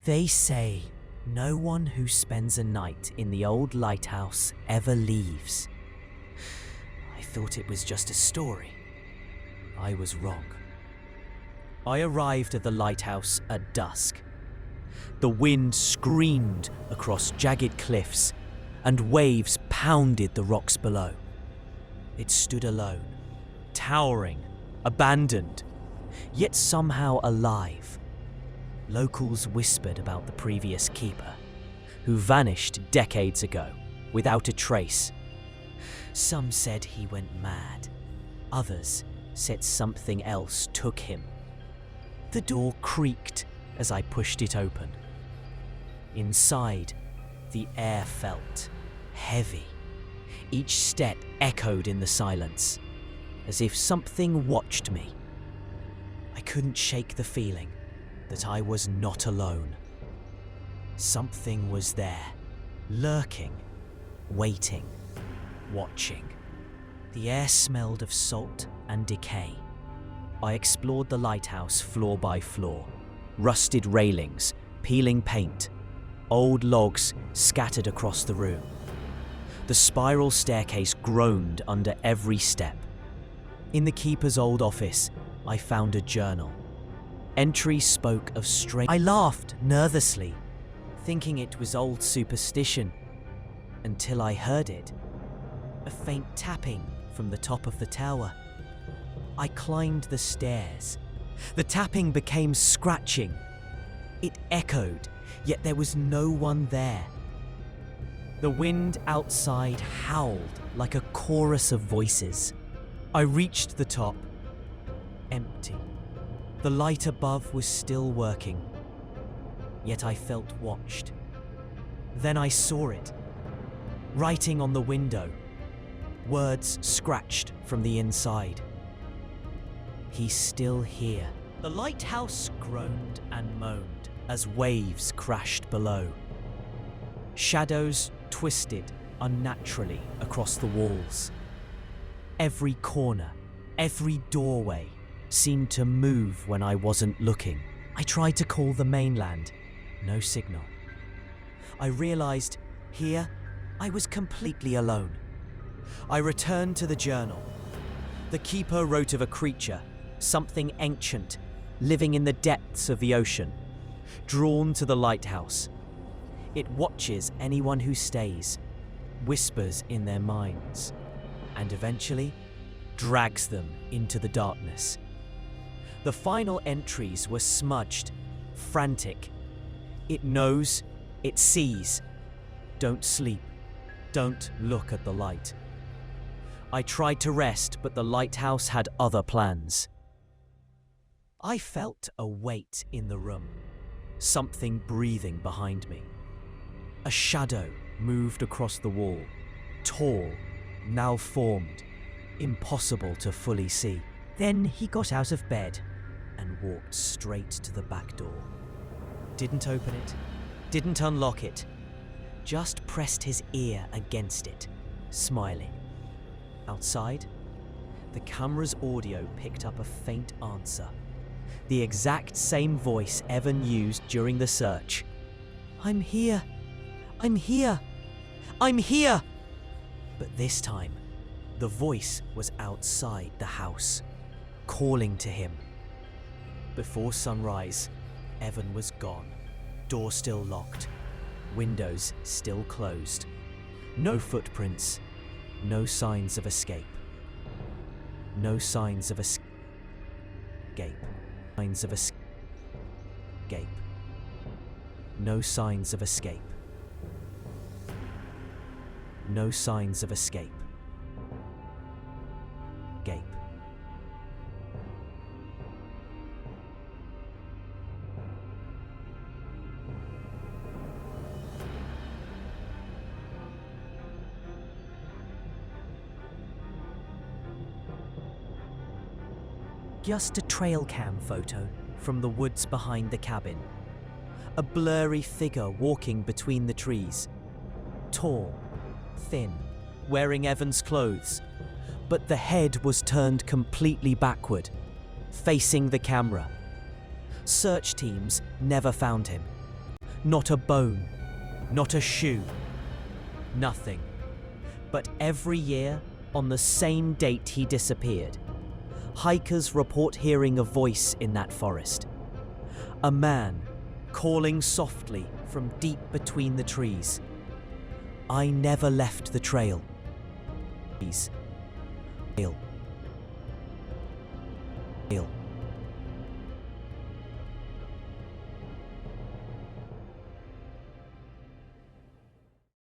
They say no one who spends a night in the old lighthouse ever leaves. I thought it was just a story. I was wrong. I arrived at the lighthouse at dusk. The wind screamed across jagged cliffs, and waves pounded the rocks below. It stood alone, towering, abandoned, yet somehow alive. Locals whispered about the previous keeper, who vanished decades ago without a trace. Some said he went mad. Others said something else took him. The door creaked as I pushed it open. Inside, the air felt heavy. Each step echoed in the silence, as if something watched me. I couldn't shake the feeling that I was not alone. Something was there, lurking, waiting, watching. The air smelled of salt and decay. I explored the lighthouse floor by floor. Rusted railings, peeling paint, old logs scattered across the room. The spiral staircase groaned under every step. In the keeper's old office, I found a journal. Entries spoke of strange... I laughed nervously, thinking it was old superstition, until I heard it. A faint tapping from the top of the tower. I climbed the stairs. The tapping became scratching. It echoed, yet there was no one there. The wind outside howled like a chorus of voices. I reached the top. Empty. The light above was still working, yet I felt watched. Then I saw it, writing on the window, words scratched from the inside. He's still here. The lighthouse groaned and moaned as waves crashed below. Shadows twisted unnaturally across the walls. Every corner, every doorway seemed to move when I wasn't looking. I tried to call the mainland. No signal. I realized here I was completely alone. I returned to the journal. The keeper wrote of a creature, something ancient, living in the depths of the ocean, drawn to the lighthouse. It watches anyone who stays, whispers in their minds, and eventually drags them into the darkness. The final entries were smudged, frantic. It knows, it sees. Don't sleep. Don't look at the light. I tried to rest, but the lighthouse had other plans. I felt a weight in the room, something breathing behind me. A shadow moved across the wall, tall, malformed, impossible to fully see. Then he got out of bed and walked straight to the back door. Didn't open it, didn't unlock it, just pressed his ear against it, smiling. Outside, the camera's audio picked up a faint answer. The exact same voice Evan used during the search. I'm here. I'm here. I'm here. But this time, the voice was outside the house, calling to him. Before sunrise, Evan was gone. Door still locked. Windows still closed. No footprints. No signs of escape. No signs of escape. Signs of escape. No signs of escape. No signs of escape. Gape. Just a trail cam photo from the woods behind the cabin. A blurry figure walking between the trees. Tall, thin, wearing Evan's clothes, but the head was turned completely backward, facing the camera. Search teams never found him. Not a bone, not a shoe, nothing. But every year, on the same date he disappeared, hikers report hearing a voice in that forest. A man calling softly from deep between the trees. I never left the trail. Ill.